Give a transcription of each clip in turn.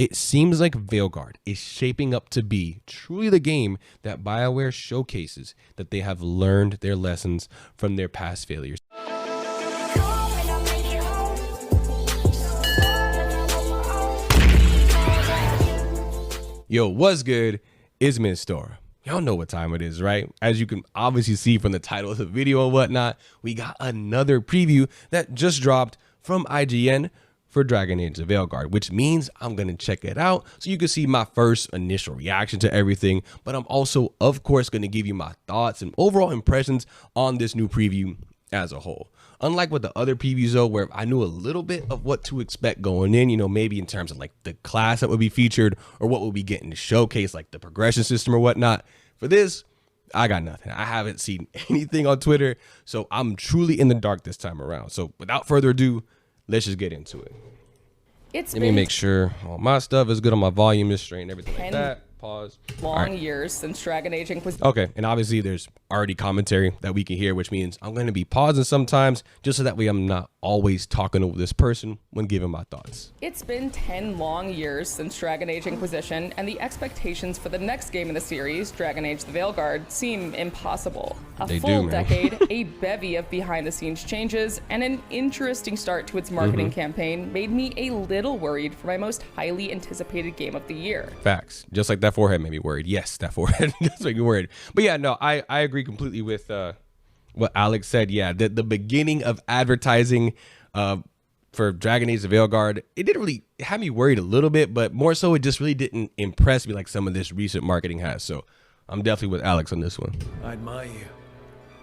It seems like Veilguard is shaping up to be truly the game that BioWare showcases that they have learned their lessons from their past failures. Yo, what's good? It's Stora. Y'all know what time it is, right? As you can obviously see from the title of the video and whatnot, we got another preview that just dropped from IGN for Dragon Age the Veilguard, which means I'm going to check it out so you can see my first initial reaction to everything. But I'm also, of course, going to give you my thoughts and overall impressions on this new preview as a whole. Unlike with the other previews though, where I knew a little bit of what to expect going in, you know, maybe in terms of like the class that would be featured or what we'll be getting to showcase, like the progression system or whatnot. For this, I got nothing. I haven't seen anything on Twitter, so I'm truly in the dark this time around. So without further ado, let's just get into it. Let me make sure all my stuff is good on my volume is straight and everything like that. Pause. Long years since Dragon Age Inquisition. Okay, and obviously there's already commentary that we can hear, which means I'm going to be pausing sometimes just so that way I'm not always talking over this person when giving my thoughts. It's been 10 long years since Dragon Age Inquisition, and the expectations for the next game in the series, Dragon Age the Veilguard, seem impossible. A full decade, a bevy of behind-the-scenes changes, and an interesting start to its marketing campaign made me a little worried for my most highly anticipated game of the year. Facts. Just like that forehead made me worried. Yes, that forehead does make me worried. But yeah, no, I agree completely with what Alex said. Yeah, the beginning of advertising for Dragon Age the Veilguard, it didn't really have me worried a little bit, but more so it just really didn't impress me like some of this recent marketing has. So I'm definitely with Alex on this one. I admire you.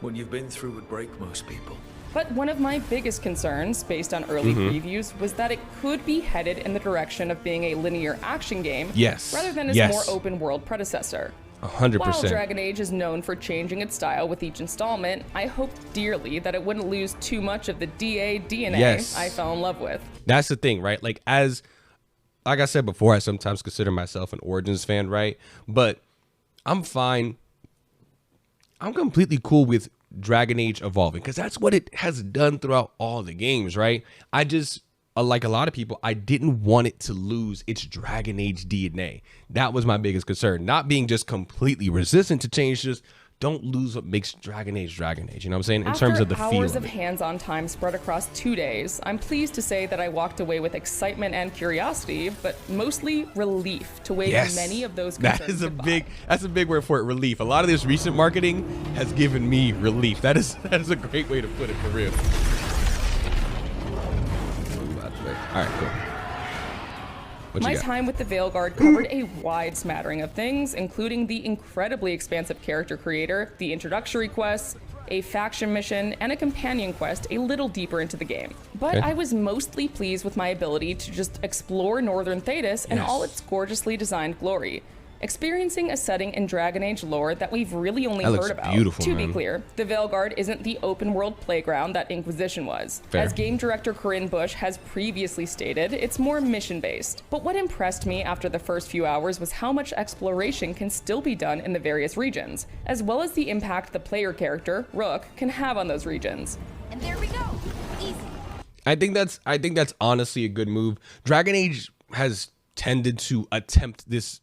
What you've been through would break most people. But one of my biggest concerns, based on early previews, was that it could be headed in the direction of being a linear action game, rather than its more open-world predecessor. 100%. While Dragon Age is known for changing its style with each installment, I hoped dearly that it wouldn't lose too much of the DA DNA I fell in love with. That's the thing, right? Like I said before, I sometimes consider myself an Origins fan, right? But I'm fine. I'm completely cool with Dragon Age evolving because that's what it has done throughout all the games, right? I just, like a lot of people, I didn't want it to lose its Dragon Age DNA. That was my biggest concern. Not being just completely resistant to change, just don't lose what makes Dragon Age, you know what I'm saying? In terms of the feel. After hours of hands-on time spread across 2 days, I'm pleased to say that I walked away with excitement and curiosity, but mostly relief to wave many of those concerns that's a big word for it, relief. A lot of this recent marketing has given me relief. That is a great way to put it, for real. All right, cool. My time with the Veilguard covered a wide smattering of things, including the incredibly expansive character creator, the introductory quests, a faction mission, and a companion quest a little deeper into the game. But I was mostly pleased with my ability to just explore Northern Thedas in all its gorgeously designed glory, experiencing a setting in Dragon Age lore that we've really only heard about. To be clear, the Veilguard isn't the open-world playground that Inquisition was. As game director Corinne Bush has previously stated, it's more mission-based. But what impressed me after the first few hours was how much exploration can still be done in the various regions, as well as the impact the player character, Rook, can have on those regions. And there we go. Easy. I think that's honestly a good move. Dragon Age has tended to attempt this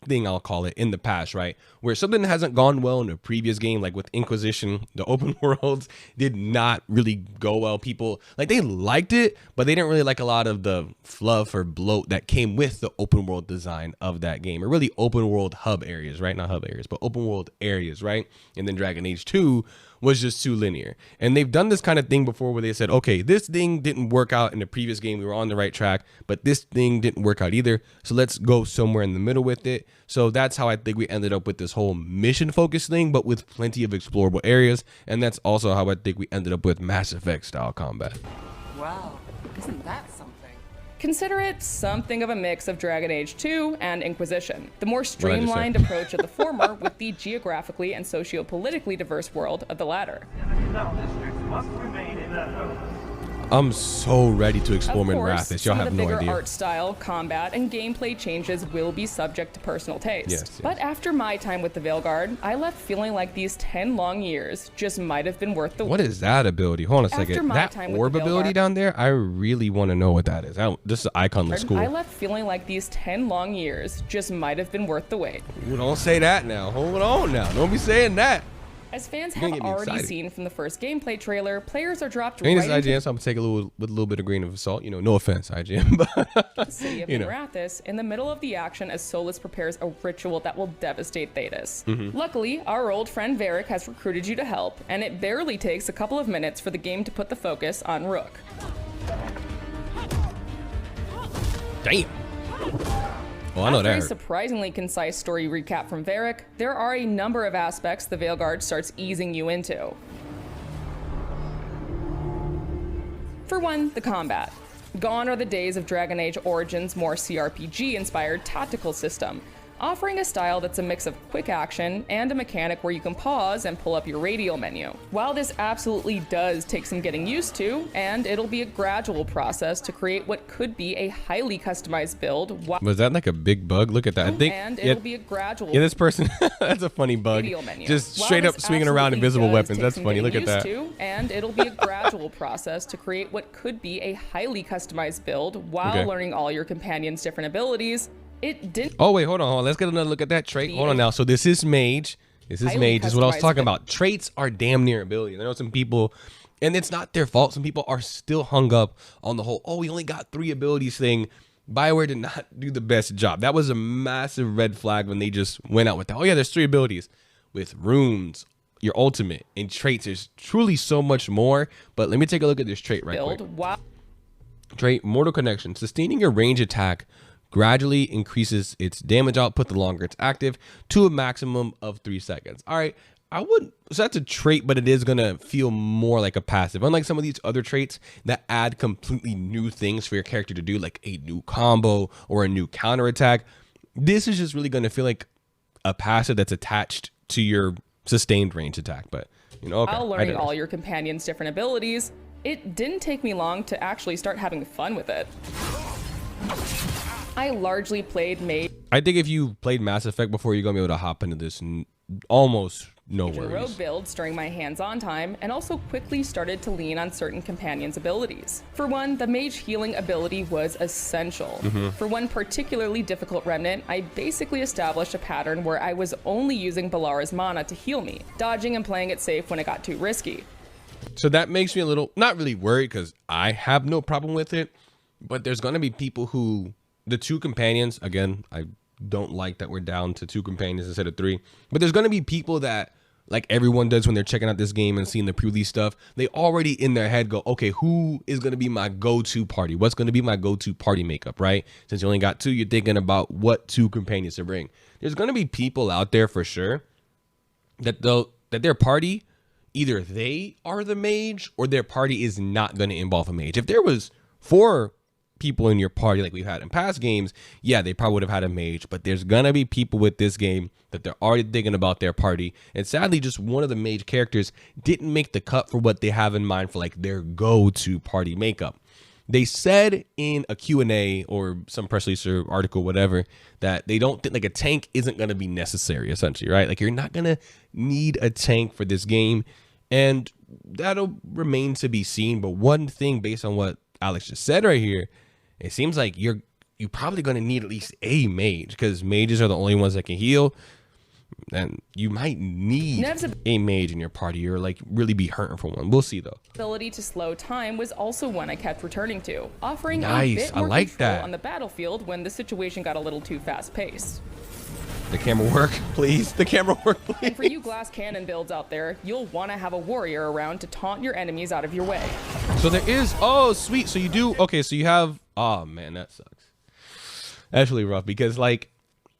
thing, I'll call it, in the past, right? Where something hasn't gone well in a previous game, like with Inquisition, the open worlds did not really go well. People, like, they liked it, but they didn't really like a lot of the fluff or bloat that came with the open world design of that game, or really open world hub areas, right? Not hub areas, but open world areas, right? And then Dragon Age 2 was just too linear. And they've done this kind of thing before where they said, okay, this thing didn't work out in the previous game. We were on the right track, but this thing didn't work out either. So let's go somewhere in the middle with it. So that's how I think we ended up with this whole mission focused thing, but with plenty of explorable areas. And that's also how I think we ended up with Mass Effect style combat. Wow, isn't that something? Consider it something of a mix of Dragon Age 2 and Inquisition. The more streamlined approach of the former with the geographically and socio-politically diverse world of the latter. I'm so ready to explore Of course, Minrathous. Y'all some of have the no bigger idea. art style, combat, and gameplay changes will be subject to personal taste. Yes. But after my time with the Veilguard, I left feeling like these 10 long years just might have been worth the wait. What is that ability? Hold on a After second. my That time with orb the ability Veilguard- down there, I really want to know what that is. This icon looks cool. I left feeling like these 10 long years just might have been worth the wait. Ooh, don't say that now. Hold on now. Don't be saying that. As fans You're gonna have get me already excited. seen from the first gameplay trailer, players are dropped I mean, right it's into IGN, so I'm gonna take with a little bit of grain of salt. You know, no offense, IGN, but the city of you know. Minrathous in the middle of the action as Solus prepares a ritual that will devastate Thetis. Mm-hmm. Luckily, our old friend Varric has recruited you to help, and it barely takes a couple of minutes for the game to put the focus on Rook. Damn. Oh, I know After that a hurt. surprisingly concise story recap from Varric, there are a number of aspects the Veilguard starts easing you into. For one, the combat. Gone are the days of Dragon Age Origins' more CRPG-inspired tactical system, offering a style that's a mix of quick action and a mechanic where you can pause and pull up your radial menu. While this absolutely does take some getting used to, and it'll be a gradual process to create what could be a highly customized build, Was that like a big bug? Look at that. I think. and Yeah, it'll be a gradual yeah, this person. That's a funny bug. radial menu. Just While straight up this swinging around absolutely invisible does weapons. take That's some funny. Look getting at that. used to, and it'll be a gradual process to create what could be a highly customized build while Okay. learning all your companions' different abilities. It didn't Oh wait, hold on. Let's get another look at that trait. Hold on now. So this is mage. This is Highly mage. This is what I was customized talking fit. about. Traits are damn near ability. I know some people, and it's not their fault. Some people are still hung up on the whole, oh, we only got 3 abilities thing. BioWare did not do the best job. That was a massive red flag when they just went out with that. Oh yeah, there's 3 abilities. With runes, your ultimate, and traits, there's truly so much more. But let me take a look at this trait right quick. build while Trait, Mortal Connection. Sustaining your range attack gradually increases its damage output the longer it's active to a maximum of 3 seconds. All right, so that's a trait, but it is gonna feel more like a passive. Unlike some of these other traits that add completely new things for your character to do, like a new combo or a new counterattack, this is just really gonna feel like a passive that's attached to your sustained range attack. But you know, okay, while I learning did all this. your companions' different abilities, it didn't take me long to actually start having fun with it. I largely played mage I think if you played Mass Effect before, you're gonna be able to hop into this almost no and rogue worries. builds during my hands-on time, and also quickly started to lean on certain companions' abilities. For one, the mage healing ability was essential. Mm-hmm. For one particularly difficult remnant, I basically established a pattern where I was only using Balara's mana to heal me, dodging and playing it safe when it got too risky. So that makes me a little, not really worried because I have no problem with it, but there's going to be people who, the 2 companions, again, I don't like that we're down to 2 companions instead of 3, but there's going to be people that, like everyone does when they're checking out this game and seeing the pre-release stuff, they already in their head go, okay, who is going to be my go-to party? What's going to be my go-to party makeup, right? Since you only got 2, you're thinking about what 2 companions to bring. There's going to be people out there for sure that their party, either they are the mage or their party is not going to involve a mage. If there was 4 people in your party like we've had in past games, yeah, they probably would have had a mage, but there's going to be people with this game that they're already thinking about their party. And sadly, just one of the mage characters didn't make the cut for what they have in mind for like their go-to party makeup. They said in a Q&A or some press release or article, whatever, that they don't think like a tank isn't going to be necessary, essentially, right? Like you're not going to need a tank for this game, and that'll remain to be seen. But one thing based on what Alex just said right here, it seems like you're probably going to need at least a mage, because mages are the only ones that can heal. And you might need a mage in your party or like really be hurting for one. We'll see though. Ability to slow time was also one I kept returning to, offering a Nice, bit I more like control that. on the battlefield when the situation got a little too fast-paced. The camera work, please. The camera work, please. And for you glass cannon builds out there, you'll want to have a warrior around to taunt your enemies out of your way. So there is, oh sweet. So you do, okay, so you have, oh man, that sucks. That's really rough because like,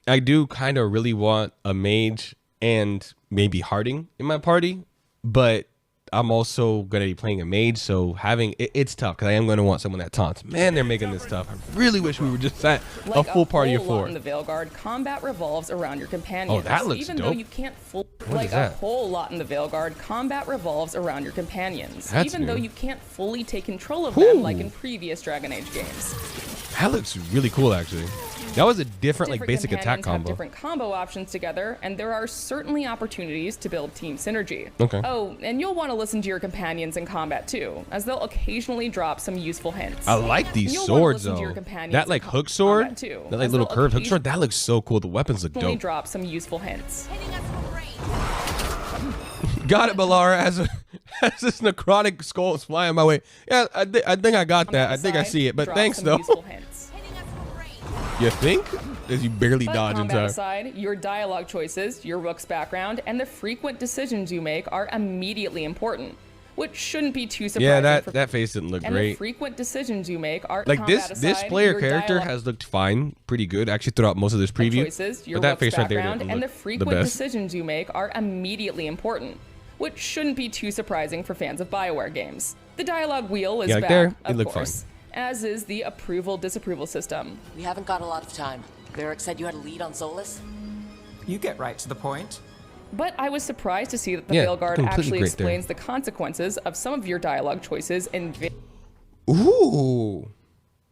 I do kind of really want a mage and maybe Harding in my party, but I'm also going to be playing a mage, so having it's tough because I am going to want someone that taunts. Man, they're making this tough. I really wish we were just at a full party of 4. In the Veilguard, combat revolves around your companions. Oh, that looks even dope. Though you can't What is that? A whole lot in the Veilguard, combat revolves around your companions. That's even though new. you can't fully take control of them like in previous Dragon Age games. That looks really cool, actually. That was a different like basic attack companions combo. have different combo options together, and there are certainly opportunities to build team synergy. Okay. Oh, and you'll want to listen to your companions in combat too, as they'll occasionally drop some useful hints. I like these You'll wanna swords listen to though. your companions That in like hook sword, combat, too, that like as little they'll curved hook sword, that looks so cool. The weapons look occasionally dope. drop some useful hints. Hitting us from range. Got it, Balara. As this necrotic skull is flying my way. Yeah, I think I got that. I think I see it. But Drop thanks some though. useful hints. Hitting us from range. You think? As you barely But dodge in combat time. aside, your dialogue choices, your rook's background, and the frequent decisions you make are immediately important, which shouldn't be too surprising. Yeah, for that face didn't look and the great. frequent decisions you make are Like this combat this aside, player your character dialogue has looked fine, pretty good actually throughout most of this preview. choices, your But that rook's face right there background, didn't and the look the frequent best. decisions you make are immediately important, which shouldn't be too surprising for fans of BioWare games. The dialogue wheel is Yeah, like back, there, it of looked course, as is the approval-disapproval system. We haven't got a lot of time. Varric said you had a lead on Solus? You get right to the point. But I was surprised to see that the Yeah, Veilguard completely actually great there. explains the consequences of some of your dialogue choices in Ooh,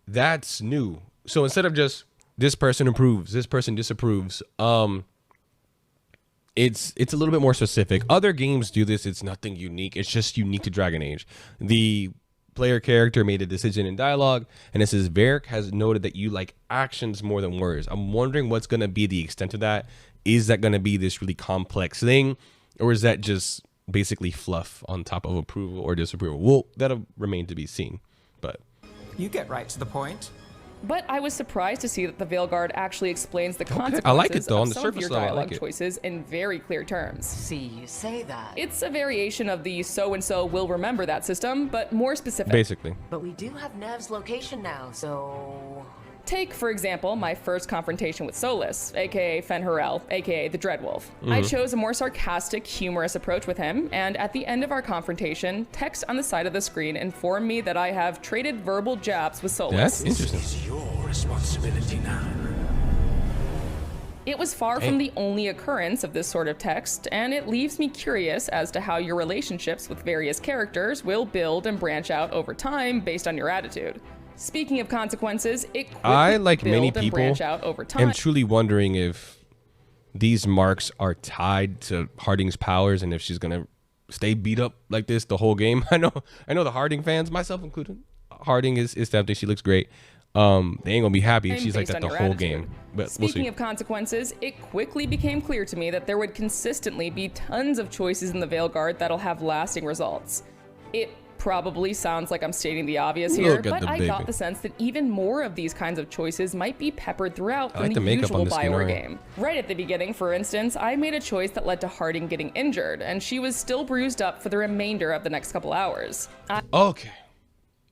that's new. So instead of just this person approves, this person disapproves, it's a little bit more specific. Other games do this. It's nothing unique. It's just unique to Dragon Age. The player character made a decision in dialogue, and it says Varric has noted that you like actions more than words. I'm wondering what's going to be the extent of that. Is that going to be this really complex thing, or is that just basically fluff on top of approval or disapproval? Well, that'll remain to be seen. But You get right to the point. But I was surprised to see that the Veilguard actually explains the consequences I like it, though. On of the some of surface your level, I dialogue like it. choices in very clear terms. See, you say that. It's a variation of the so-and-so will remember that system, but more specific. basically, But we do have Nev's location now, so... Take, for example, my first confrontation with Solus, aka Fen'Harel, aka the Dreadwolf. I chose a more sarcastic, humorous approach with him, and at the end of our confrontation, text on the side of the screen informed me that I have traded verbal jabs with Solus. that's interesting. It's your responsibility now. It was far from the only occurrence of this sort of text, and it leaves me curious as to how your relationships with various characters will build and branch out over time based on your attitude. Speaking of consequences, it quickly I, like many build and people, branch out over time. am truly wondering if these marks are tied to Harding's powers and if she's gonna stay beat up like this the whole game. I know the Harding fans, myself included. Harding is tempting. She looks great. They ain't gonna be happy if she's like based that on the your whole attitude. game. But we'll Speaking see. of consequences, it quickly became clear to me that there would consistently be tons of choices in the Veilguard that'll have lasting results. It probably sounds like I'm stating the obvious here, Look at but the I baby. got the sense that even more of these kinds of choices might be peppered throughout I from like the the makeup usual on this skin, BioWare alright. game. Right at the beginning, for instance, I made a choice that led to Harding getting injured, and she was still bruised up for the remainder of the next couple hours. Okay,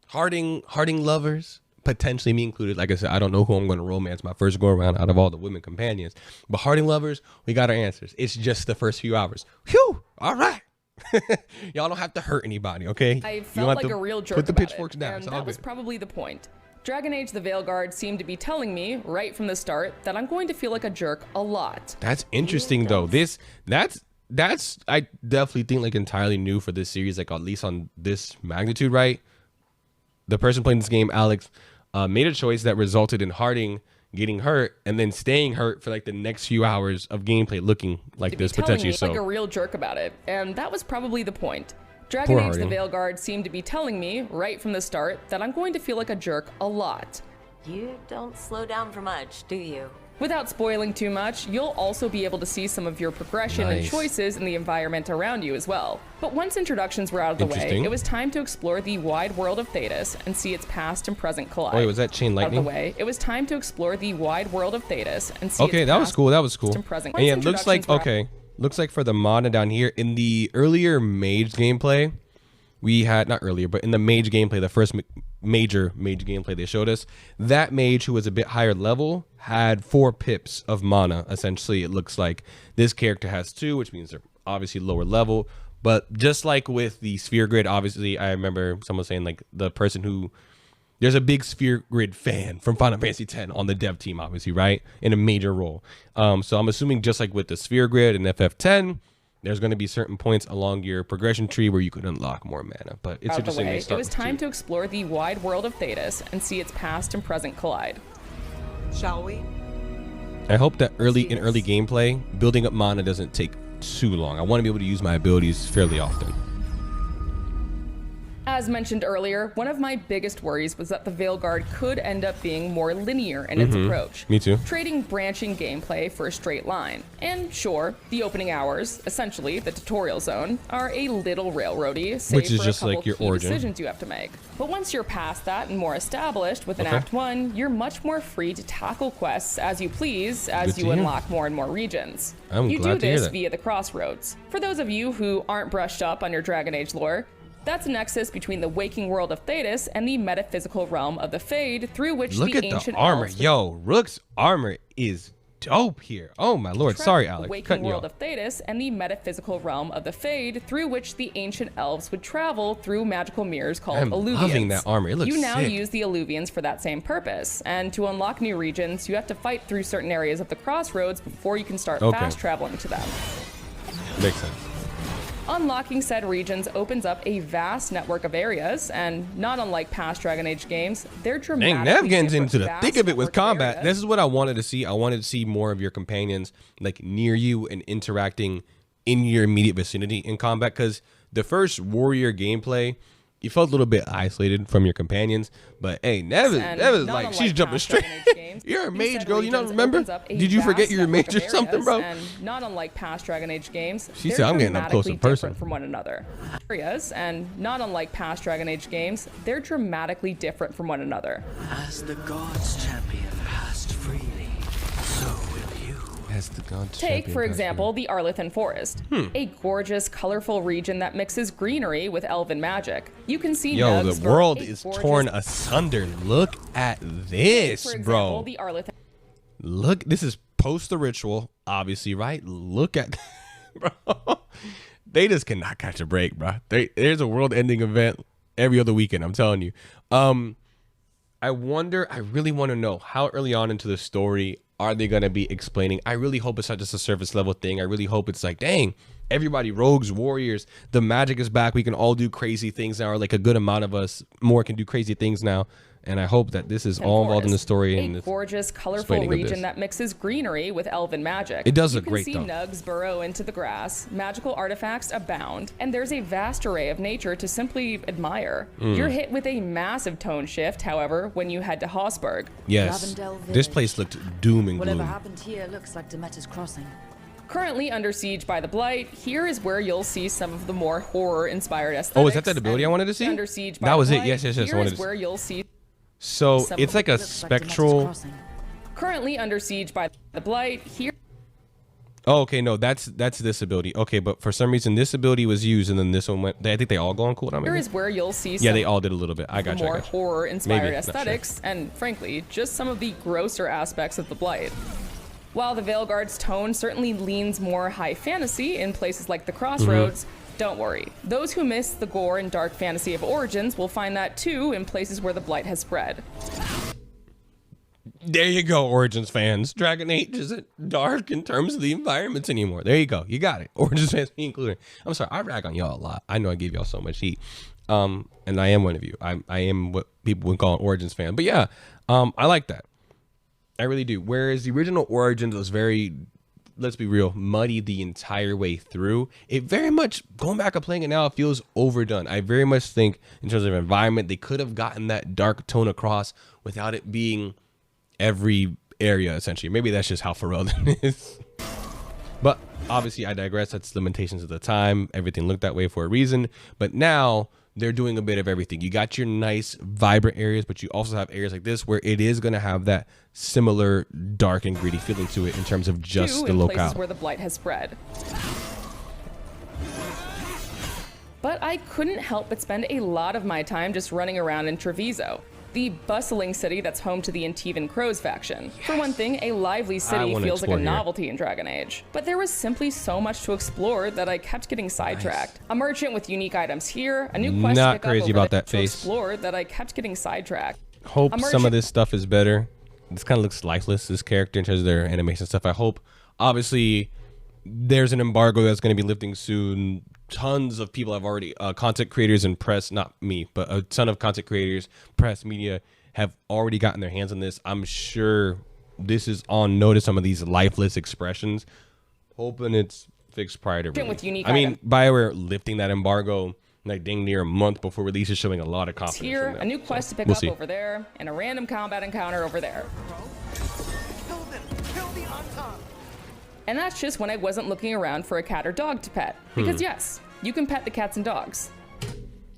Harding lovers, potentially me included. Like I said, I don't know who I'm gonna romance my first go around out of all the women companions, but Harding lovers, we got our answers. It's just the first few hours. Whew! All right. Y'all don't have to hurt anybody, okay? I You don't felt have like to a real jerk Put the about pitchforks it, down. and It's all that was good. probably the point. Dragon Age the Veilguard seemed to be telling me, right from the start, that I'm going to feel like a jerk a lot. That's interesting though. That's I definitely think like entirely new for this series, like at least on this magnitude, right? The person playing this game, Alex, made a choice that resulted in Harding getting hurt and then staying hurt for like the next few hours of gameplay looking like this Telling potentially. me So like a real jerk about it, and that was probably the point. Dragon Poor Age the Harding. Veilguard seemed to be telling me, right from the start, that I'm going to feel like a jerk a lot. You don't slow down for much, do you? Without spoiling too much, you'll also be able to see some of your progression and Nice. choices in the environment around you as well. But once introductions were out of the way, Interesting. it was time to explore the wide world of Thetis and see its past and present collide. Wait, was that chain Out of lightning? the way, it was time to explore the wide world of Thetis and see Okay, its that was past cool. That was cool. and present. And yeah, it Once looks like introductions were looks like for the mana down here in the earlier mage gameplay, we had not earlier, but in the mage gameplay, the first major mage gameplay they showed us, that mage who was a bit higher level had 4 pips of mana. Essentially, it looks like this character has 2, which means they're obviously lower level. But just like with the sphere grid, obviously, I remember someone saying like the person who there's a big sphere grid fan from Final Fantasy X on the dev team, obviously, right, in a major role. So I'm assuming just like with the sphere grid and FF10, there's going to be certain points along your progression tree where you could unlock more mana. But it's interesting. It was time to explore the wide world of Thetis and see its past and present collide. Shall we? I hope that early gameplay, building up mana doesn't take too long. I want to be able to use my abilities fairly often. As mentioned earlier, one of my biggest worries was that the Veilguard could end up being more linear in its approach. Me too. Trading branching gameplay for a straight line. And sure, the opening hours, essentially the tutorial zone, are a little railroady, save Which is for just a couple like your key origin decisions you have to make. But once you're past that and more established with an Act 1, you're much more free to tackle quests as you please as you unlock more and more regions. You do this via the crossroads. For those of you who aren't brushed up on your Dragon Age lore, that's a nexus between the waking world of Thetis and the metaphysical realm of the Fade, through which Look the at ancient the armor. elves Yo, Rook's armor is dope here. Oh my lord. Sorry, Alex. Waking Cutting you world off. of Thetis and the metaphysical realm of the Fade, through which the ancient elves would travel through magical mirrors called I'm alluvians. loving that armor. It looks You now sick. use the alluvians for that same purpose, and to unlock new regions, you have to fight through certain areas of the crossroads before you can start fast traveling to them. Makes sense. Unlocking said regions opens up a vast network of areas, and not unlike past Dragon Age games, they're dramatically Dang, Nev getting different into the vast thick of it with network combat. areas. This is what I wanted to see. I wanted to see more of your companions like near you and interacting in your immediate vicinity in combat, because the first warrior gameplay, you felt a little bit isolated from your companions, but hey, Nev is like, she's jumping straight. You're a mage, girl. You don't remember? Did you forget you're a mage or something, bro? And not unlike past Dragon Age games, She they're said, I'm getting up close and dramatically personal. different from one another. Areas, and not unlike past Dragon Age games, they're dramatically different from one another. As the gods' champion passed freely, so will you. As the gods Take, champion for passed example, the Arlethan Forest, a gorgeous, colorful region that mixes greenery with elven magic. You can see Yo, nugs the world for a is gorgeous- torn asunder. Look at this, For example, bro. the Arlethan Look, this is post the ritual, obviously, right? Look at, bro. They just cannot catch a break, bro. There's a world-ending event every other weekend. I'm telling you. I really want to know how early on into the story are they going to be explaining? I really hope it's not just a surface level thing. I really hope it's like, dang, everybody, rogues, warriors, the magic is back. We can all do crazy things now, or like a good amount of us more can do crazy things now. And I hope that this is all involved in the story. And a gorgeous, colorful explaining of this. region that mixes greenery with elven magic. It does look you great, can though. see nugs burrow into the grass, magical artifacts abound, and there's a vast array of nature to simply admire. You're hit with a massive tone shift, however, when you head to Haussburg. yes, Lavendel this Village. place looked doom and Whatever gloom. happened here looks like Demeter's Crossing. Currently under siege by the Blight, here is where you'll see some of the more horror-inspired aesthetics. Oh, is that ability and I wanted to see? Under siege by That the was it. Blight, Yes. I Here wanted is to see. where you'll see So some it's of like a Looks like Demeter's spectral. Crossing. currently under siege by the Blight. Here Oh, okay, no, that's this ability. Okay, but for some reason this ability was used and then this one went. I think they all go on cooldown. Maybe? is where you'll see Yeah, some they all did a little bit. I got the you. more horror-inspired Maybe, not sure. aesthetics, and frankly, just some of the grosser aspects of the Blight. While the Veilguard's tone certainly leans more high fantasy in places like the Crossroads, don't worry. Those who miss the gore and dark fantasy of Origins will find that too in places where the Blight has spread. There you go, Origins fans. Dragon Age isn't dark in terms of the environments anymore. There you go. You got it. Origins fans included. I'm sorry, I rag on y'all a lot. I know I give y'all so much heat. And I am one of you. I am what people would call an Origins fan. But yeah, I like that. I really do. Whereas the original Origins was very, let's be real, muddy the entire way through. It very much, going back and playing it now, it feels overdone. I very much think in terms of environment, they could have gotten that dark tone across without it being every area, essentially. Maybe that's just how Ferelden is. But obviously I digress. That's limitations of the time. Everything looked that way for a reason. But now they're doing a bit of everything. You got your nice vibrant areas, but you also have areas like this where it is going to have that similar dark and gritty feeling to it in terms of just Too, the in locale. places where the Blight has spread. But I couldn't help but spend a lot of my time just running around in Treviso. the bustling city that's home to the Antivan Crows faction. For one thing, a lively city feels like a novelty in Dragon Age. But there was simply so much to explore that I kept getting sidetracked. A merchant with unique items here, a new quest to pick up over there to explore that I kept getting sidetracked. Hope some of this stuff is better. This kind of looks lifeless, this character, in terms of their animation stuff. I hope, obviously, there's an embargo that's going to be lifting soon. Tons of people have already, content creators and press, not me, but a ton of content creators, press, media, have already gotten their hands on this. I'm sure this is on notice, some of these lifeless expressions. Hoping it's fixed prior to release. I mean, BioWare lifting that embargo like dang near a month before release is showing a lot of confidence. Here, a new quest to pick up over there, and a random combat encounter over there. And that's just when I wasn't looking around for a cat or dog to pet. Because yes, you can pet the cats and dogs.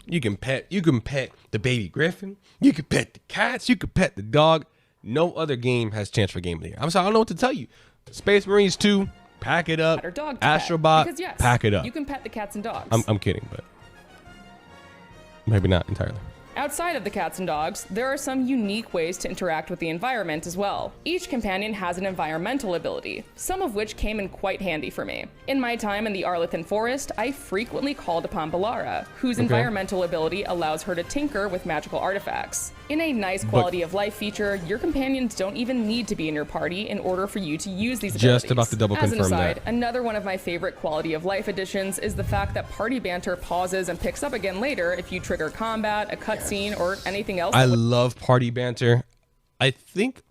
You can pet the baby griffin. You can pet the cats. You can pet the dog. No other game has chance for game of the year. I'm sorry, I don't know what to tell you. Space Marines 2, pack it up. Astrobot, because yes, pack it up. You can pet the cats and dogs. I'm kidding, but maybe not entirely. Outside of the cats and dogs, there are some unique ways to interact with the environment as well. Each companion has an environmental ability, some of which came in quite handy for me. In my time in the Arlethan Forest, I frequently called upon Balara, whose environmental ability allows her to tinker with magical artifacts. In a nice quality of life feature, your companions don't even need to be in your party in order for you to use these abilities. Just about to double confirm As an aside, that. Another one of my favorite quality of life additions is the fact that party banter pauses and picks up again later if you trigger combat, a cutscene, or anything else. I love party banter. I don't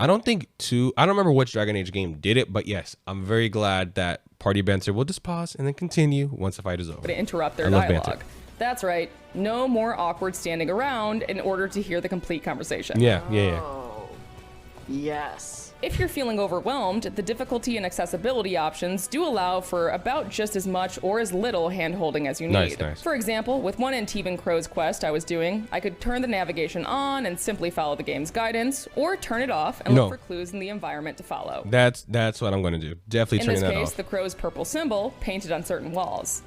remember which Dragon Age game did it, but yes, I'm very glad that party banter will just pause and then continue once the fight is over. To interrupt their dialogue. That's right. No more awkward standing around in order to hear the complete conversation. Yeah. Oh, yes. If you're feeling overwhelmed, the difficulty and accessibility options do allow for about just as much or as little hand-holding as you need. Nice. For example, with one Antivan Crow's quest I was doing, I could turn the navigation on and simply follow the game's guidance, or turn it off and look for clues in the environment to follow. That's what I'm going to do. Definitely turning that off. In this case, the crow's purple symbol painted on certain walls.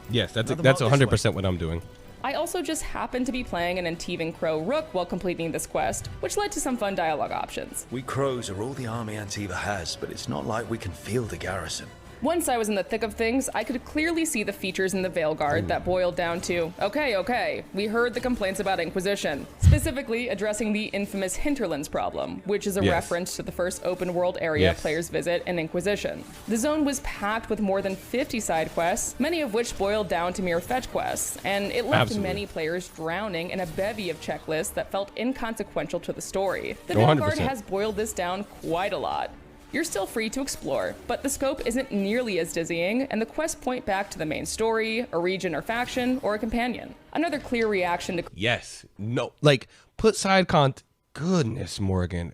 Yes, that's 100% what I'm doing. I also just happened to be playing an Antivan Crow Rook while completing this quest, which led to some fun dialogue options. We crows are all the army Antiva has, but it's not like we can feel the garrison. Once I was in the thick of things, I could clearly see the features in the Veilguard that boiled down to, okay, we heard the complaints about Inquisition, specifically addressing the infamous Hinterlands problem, which is a reference to the first open world area players visit in Inquisition. The zone was packed with more than 50 side quests, many of which boiled down to mere fetch quests, and it left many players drowning in a bevy of checklists that felt inconsequential to the story. The Veilguard has boiled this down quite a lot. You're still free to explore, but the scope isn't nearly as dizzying, and the quests point back to the main story, a region or faction, or a companion. Another clear reaction to put side content. Goodness, Morgan.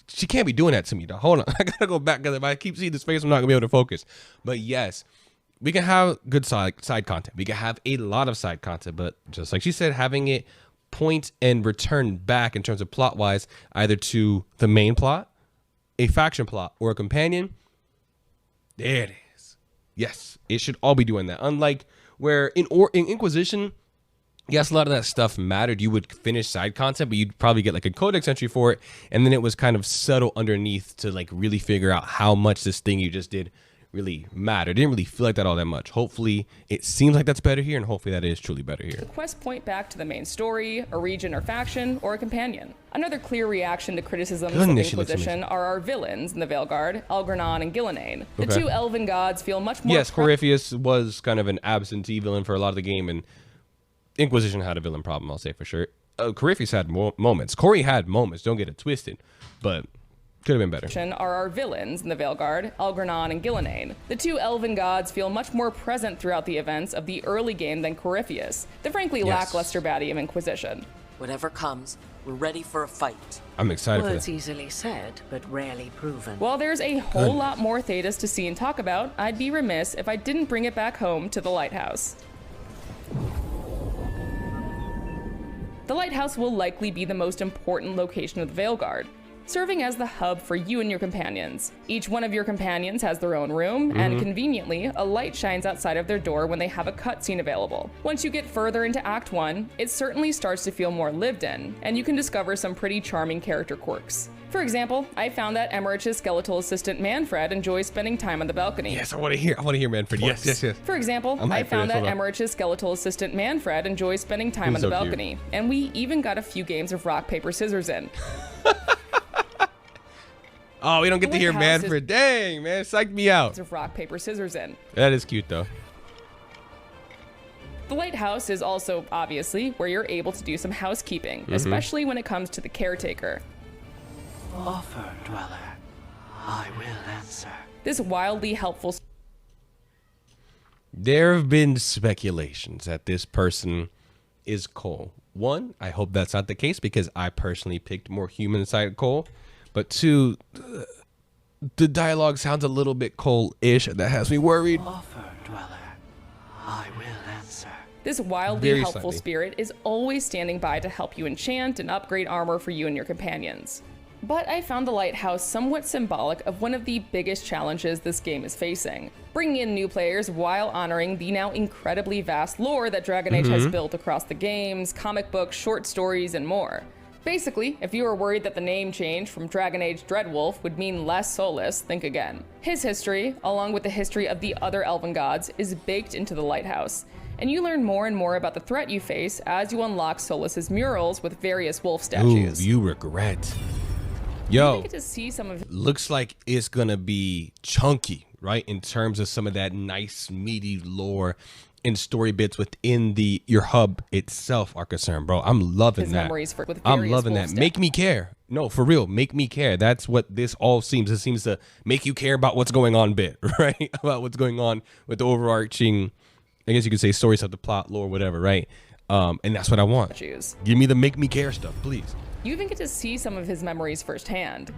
She can't be doing that to me, though. Hold on. I gotta go back, because if I keep seeing this face, I'm not gonna be able to focus. But yes, we can have good side content. We can have a lot of side content, but just like she said, having it point and return back in terms of plot-wise, either to the main plot, a faction plot, or a companion, there it is. Yes, it should all be doing that. Unlike where in Inquisition, yes, a lot of that stuff mattered. You would finish side content, but you'd probably get like a codex entry for it, and then it was kind of subtle underneath to like really figure out how much this thing you just did really mattered. It didn't really feel like that all that much. Hopefully, it seems like that's better here, and hopefully that is truly better here. The quests point back to the main story, a region or faction, or a companion. Another clear reaction to criticisms of Inquisition are our villains in the Veilguard, Algernon and Gillenane. The two elven gods feel much more... Yes, Corypheus was kind of an absentee villain for a lot of the game, and Inquisition had a villain problem, I'll say for sure. Corypheus had moments. Corey had moments, don't get it twisted, but... could have been better. Are our villains in the Veilguard, Algernon and Gillenane. The two elven gods feel much more present throughout the events of the early game than Corypheus, the frankly lackluster baddie of Inquisition. Whatever comes, we're ready for a fight. I'm excited for that. Words easily said, but rarely proven. While there's a whole lot more Thedas to see and talk about, I'd be remiss if I didn't bring it back home to the lighthouse. The lighthouse will likely be the most important location of the Veilguard. serving as the hub for you and your companions. Each one of your companions has their own room, and conveniently, a light shines outside of their door when they have a cutscene available. Once you get further into Act 1, it certainly starts to feel more lived in, and you can discover some pretty charming character quirks. For example, I found that Emmerich's skeletal assistant Manfred enjoys spending time on the balcony. Yes, I want to hear Manfred. Yes. For example, I found that Emmerich's skeletal assistant Manfred enjoys spending time on the balcony, and we even got a few games of rock, paper, scissors in. Oh, we don't get to hear Manfred. Dang, man, psyched me out. Of rock, paper, scissors in. That is cute, though. The lighthouse is also, obviously, where you're able to do some housekeeping, especially when it comes to the caretaker. Offer, Dweller. I will answer. This wildly helpful... There have been speculations that this person is Cole. One, I hope that's not the case because I personally picked more human side Cole. But two, the dialogue sounds a little bit Cole-ish. That has me worried. Offer, Dweller. I will answer. This wildly helpful spirit is always standing by to help you enchant and upgrade armor for you and your companions. But I found the lighthouse somewhat symbolic of one of the biggest challenges this game is facing, bringing in new players while honoring the now incredibly vast lore that Dragon Age has built across the games, comic books, short stories, and more. Basically, if you were worried that the name change from Dragon Age Dreadwolf would mean less Solus, think again. His history, along with the history of the other elven gods, is baked into the lighthouse, and you learn more and more about the threat you face as you unlock Solus's murals with various wolf statues. Ooh, you regret. Yo, you get to see some of looks like it's gonna be chunky, right? In terms of some of that nice meaty lore and story bits within your hub itself are concerned, bro. I'm loving that. I'm loving that. Make me care. No, for real, make me care. That's what this all seems. It seems to make you care about what's going on bit, right? About what's going on with the overarching, I guess you could say, stories of the plot, lore, whatever, right? And that's what I want. Give me the make me care stuff, please. You even get to see some of his memories firsthand.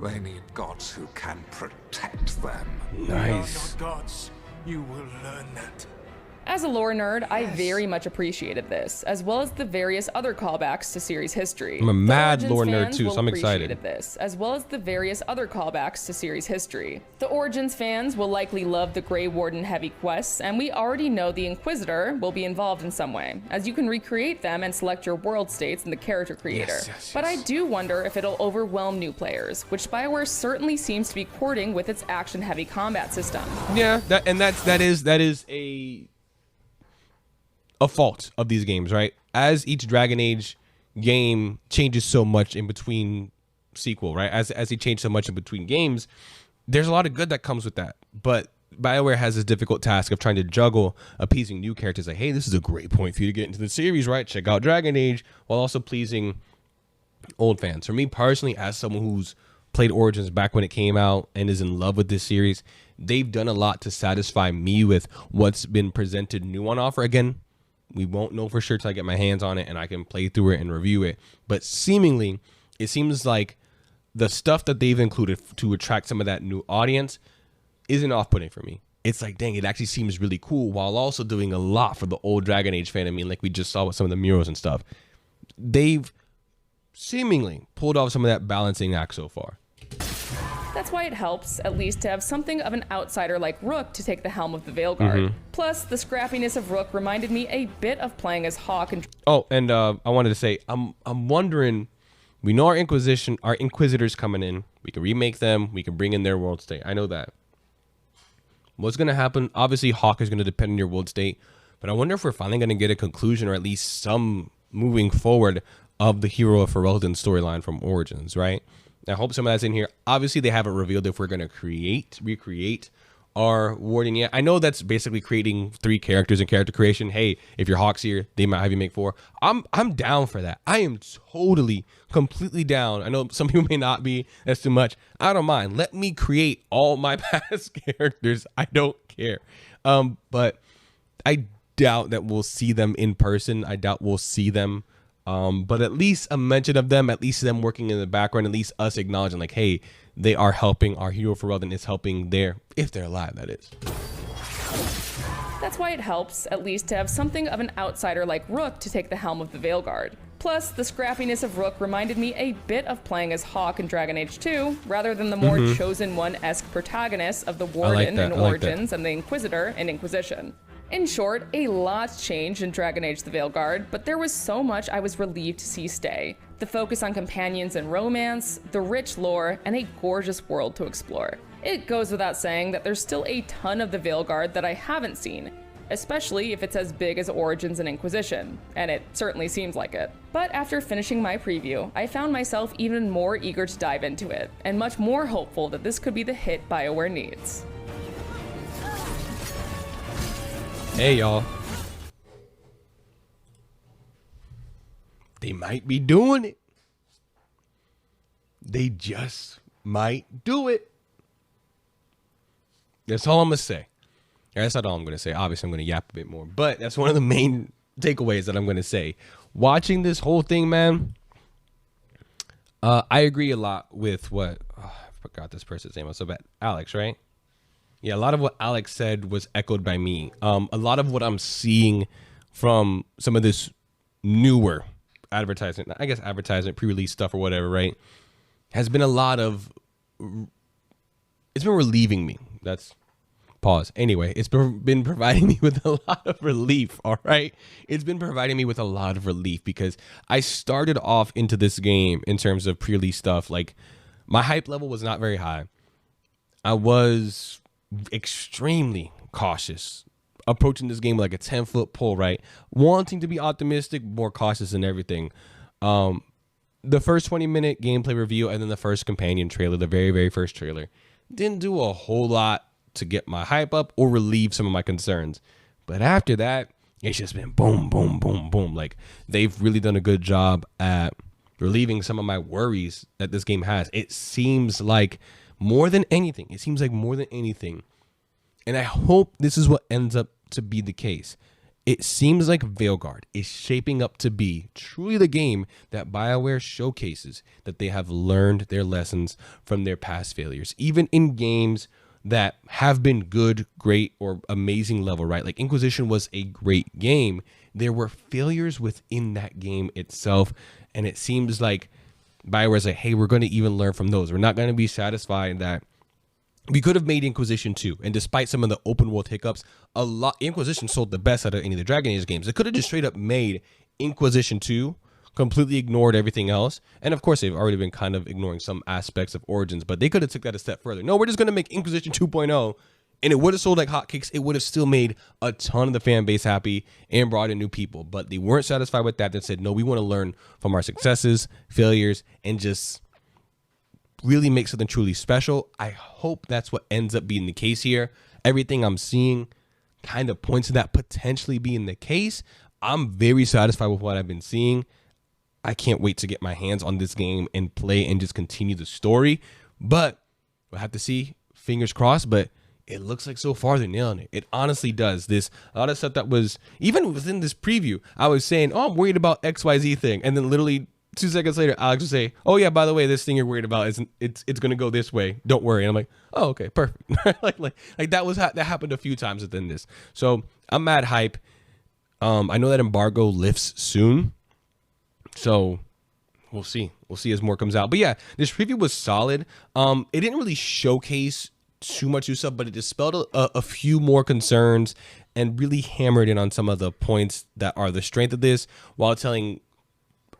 They need gods who can protect them. Nice. We are not gods. You will learn that. As a lore nerd, I very much appreciated this, as well as the various other callbacks to series history. I'm a mad lore nerd too, so I'm excited. This, as well as the various other callbacks to series history. The Origins fans will likely love the Grey Warden heavy quests, and we already know the Inquisitor will be involved in some way, as you can recreate them and select your world states in the character creator. Yes. But I do wonder if it'll overwhelm new players, which BioWare certainly seems to be courting with its action-heavy combat system. Yeah, that is a fault of these games, right? As each Dragon Age game changes so much in between sequel, right? As they change so much in between games, there's a lot of good that comes with that. But BioWare has this difficult task of trying to juggle appeasing new characters like, hey, this is a great point for you to get into the series, right? Check out Dragon Age, while also pleasing old fans. For me personally, as someone who's played Origins back when it came out and is in love with this series, they've done a lot to satisfy me with what's been presented new on offer. Again, we won't know for sure till I get my hands on it and I can play through it and review it. But seemingly, it seems like the stuff that they've included to attract some of that new audience isn't off-putting for me. It's like, dang, it actually seems really cool while also doing a lot for the old Dragon Age fan. I mean, like we just saw with some of the murals and stuff. They've seemingly pulled off some of that balancing act so far. That's why it helps, at least, to have something of an outsider like Rook to take the helm of the Veilguard. Plus, the scrappiness of Rook reminded me a bit of playing as Hawk and... Oh, and I wanted to say, I'm wondering, we know our Inquisitors coming in. We can remake them. We can bring in their world state. I know that. What's going to happen? Obviously, Hawk is going to depend on your world state. But I wonder if we're finally going to get a conclusion or at least some moving forward of the Hero of Ferelden storyline from Origins, right? I hope some of that's in here. Obviously, they haven't revealed if we're going to recreate our Warden yet. I know that's basically creating 3 characters in character creation. Hey, if your Hawk's here, they might have you make 4. I'm down for that. I am totally, completely down. I know some people may not be. That's too much. I don't mind. Let me create all my past characters. I don't care. But I doubt that we'll see them in person. I doubt we'll see them. But at least a mention of them, at least them working in the background, at least us acknowledging like, hey, they are helping. Our Hero Ferelden is helping if they're alive, that is. That's why it helps, at least, to have something of an outsider like Rook to take the helm of the Veilguard. Plus, the scrappiness of Rook reminded me a bit of playing as Hawk in Dragon Age 2, rather than the more Chosen One-esque protagonists of the Warden in Origins and the Inquisitor in Inquisition. In short, a lot changed in Dragon Age the Veilguard, but there was so much I was relieved to see stay. The focus on companions and romance, the rich lore, and a gorgeous world to explore. It goes without saying that there's still a ton of the Veilguard that I haven't seen, especially if it's as big as Origins and Inquisition, and it certainly seems like it. But after finishing my preview, I found myself even more eager to dive into it, and much more hopeful that this could be the hit BioWare needs. Hey, y'all. They might be doing it. They just might do it. That's all I'm going to say. That's not all I'm going to say. Obviously, I'm going to yap a bit more. But that's one of the main takeaways that I'm going to say. Watching this whole thing, man, I agree a lot with what... Oh, I forgot this person's name. I was so bad. Alex, right? Yeah, a lot of what Alex said was echoed by me. A lot of what I'm seeing from some of this newer advertisement, I guess advertisement, pre-release stuff or whatever, right, has been a lot of... It's been relieving me. That's... Pause. Anyway, it's been providing me with a lot of relief, all right? It's been providing me with a lot of relief because I started off into this game in terms of pre-release stuff. Like, my hype level was not very high. I was extremely cautious approaching this game like a 10-foot pole, right? Wanting to be optimistic, more cautious and everything. The first 20-minute gameplay review and then the first companion trailer, the very, very first trailer, didn't do a whole lot to get my hype up or relieve some of my concerns. But after that, it's just been boom, boom, boom, boom. Like, they've really done a good job at relieving some of my worries that this game has. It seems like more than anything, and I hope this is what ends up to be the case. It seems like Veilguard is shaping up to be truly the game that BioWare showcases that they have learned their lessons from their past failures, even in games that have been good, great, or amazing level, right? Like Inquisition was a great game. There were failures within that game itself, and it seems like BioWare's like, hey, we're going to even learn from those. We're not going to be satisfied that we could have made Inquisition 2, and despite some of the open world hiccups, Inquisition sold the best out of any of the Dragon Age games. They could have just straight up made Inquisition 2, completely ignored everything else. And of course, they've already been kind of ignoring some aspects of Origins, but they could have took that a step further. No, we're just going to make Inquisition 2.0, and it would have sold like hotcakes. It would have still made a ton of the fan base happy and brought in new people. But they weren't satisfied with that. They said, no, we want to learn from our successes, failures, and just really make something truly special. I hope that's what ends up being the case here. Everything I'm seeing kind of points to that potentially being the case. I'm very satisfied with what I've been seeing. I can't wait to get my hands on this game and play and just continue the story. But we'll have to see. Fingers crossed. But it looks like so far they're nailing it. It honestly does. A lot of stuff that was, even within this preview, I was saying, oh, I'm worried about XYZ thing. And then literally 2 seconds later, Alex would say, oh, yeah, by the way, this thing you're worried about, it's going to go this way. Don't worry. And I'm like, oh, okay, perfect. like that happened a few times within this. So I'm mad hype. I know that embargo lifts soon. So we'll see. We'll see as more comes out. But yeah, this preview was solid. It didn't really showcase too much new stuff, but it dispelled a few more concerns and really hammered in on some of the points that are the strength of this, while telling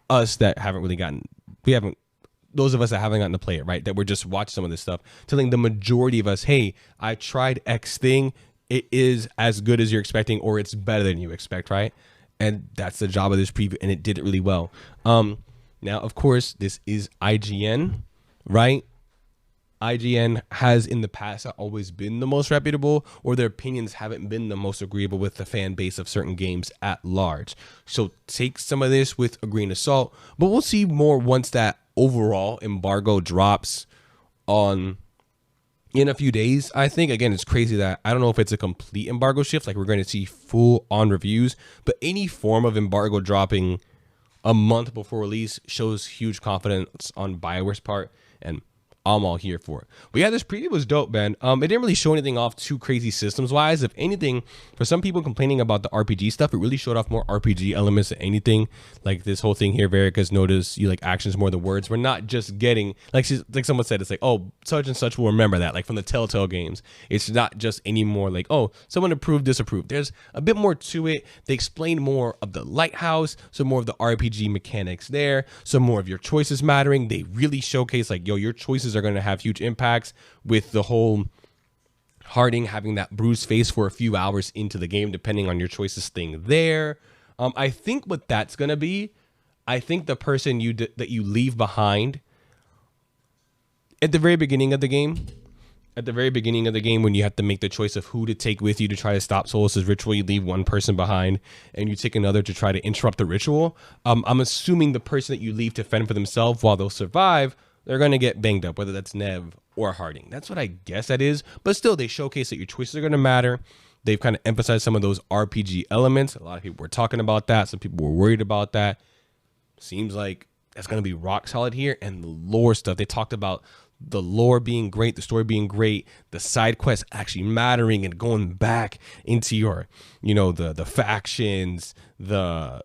us that those of us that haven't gotten to play it, right, that we're just watching some of this stuff, telling the majority of us, hey, I tried X thing. It is as good as you're expecting, or it's better than you expect, right? And that's the job of this preview, and it did it really well. Now, of course, this is IGN, right? IGN has in the past always been the most reputable, or their opinions haven't been the most agreeable with the fan base of certain games at large. So take some of this with a grain of salt, but we'll see more once that overall embargo drops in a few days. I think, again, it's crazy that I don't know if it's a complete embargo shift, like we're going to see full on reviews, but any form of embargo dropping a month before release shows huge confidence on BioWare's part. And I'm all here for it. But yeah, this preview was dope, man. It didn't really show anything off too crazy systems wise. If anything, for some people complaining about the RPG stuff, it really showed off more RPG elements than anything. Like this whole thing here, Verica's notice you like actions more than words. We're not just getting like someone said, it's like, oh, such and such will remember that, like from the Telltale games. It's not just anymore like, oh, someone approved, disapproved. There's a bit more to it. They explain more of the lighthouse, some more of the RPG mechanics there, some more of your choices mattering. They really showcase like, yo, your choices are going to have huge impacts, with the whole Harding having that bruised face for a few hours into the game, depending on your choices thing there. I think what that's going to be, I think the person that you leave behind at the very beginning of the game, when you have to make the choice of who to take with you to try to stop Solus's ritual, you leave one person behind and you take another to try to interrupt the ritual. I'm assuming the person that you leave to fend for themselves while they'll survive, they're going to get banged up, whether that's Nev or Harding. That's what I guess that is. But still, they showcase that your choices are going to matter. They've kind of emphasized some of those RPG elements. A lot of people were talking about that. Some people were worried about that. Seems like that's going to be rock solid here. And the lore stuff, they talked about the lore being great, the story being great, the side quests actually mattering and going back into your, the factions, the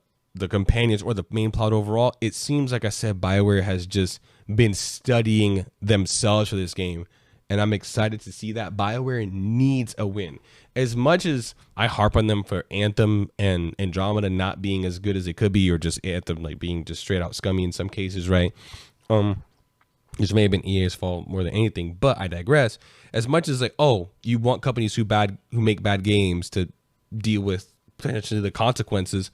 companions, or the main plot overall. It seems like I said, BioWare has just been studying themselves for this game, and I'm excited to see that. BioWare needs a win. As much as I harp on them for Anthem and Andromeda not being as good as it could be, or just Anthem like being just straight out scummy in some cases, right? Which may have been EA's fault more than anything, but I digress. As much as like, oh, you want companies who make bad games to deal with potentially the consequences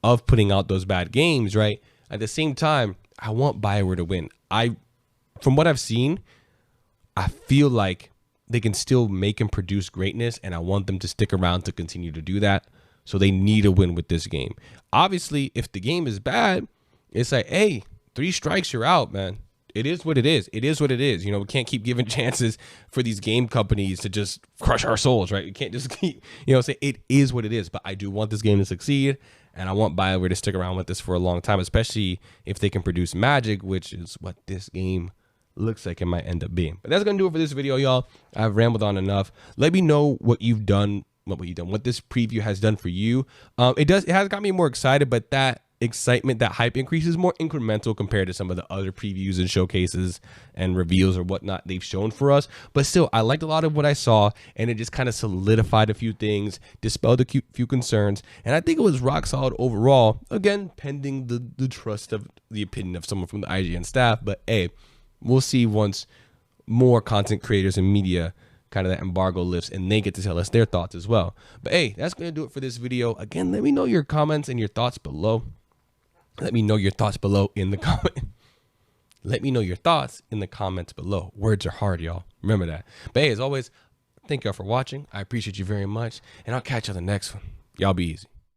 of putting out those bad games, right? At the same time, I want BioWare to win. From what I've seen, I feel like they can still make and produce greatness, and I want them to stick around to continue to do that. So they need a win with this game. Obviously, if the game is bad, it's like, hey, 3 strikes, you're out, man. It is what it is. It is what it is. We can't keep giving chances for these game companies to just crush our souls, right? You can't just keep, say it is what it is. But I do want this game to succeed, and I want BioWare to stick around with this for a long time, especially if they can produce magic, which is what this game looks like it might end up being. But that's going to do it for this video, y'all. I've rambled on enough. Let me know what you've done, what this preview has done for you. It has got me more excited, but that excitement, that hype increase is more incremental compared to some of the other previews and showcases and reveals or whatnot they've shown for us. But still, I liked a lot of what I saw, and it just kind of solidified a few things, dispelled a few concerns, and I think it was rock solid overall. Again, pending the trust of the opinion of someone from the IGN staff. But hey, we'll see once more content creators and media kind of that embargo lifts and they get to tell us their thoughts as well. But hey, that's going to do it for this video. Again, let me know your comments and your thoughts below. Let me know your thoughts below in the comment. Let me know your thoughts in the comments below. Words are hard, y'all. Remember that. But hey, as always, thank y'all for watching. I appreciate you very much, and I'll catch you on the next one. Y'all be easy.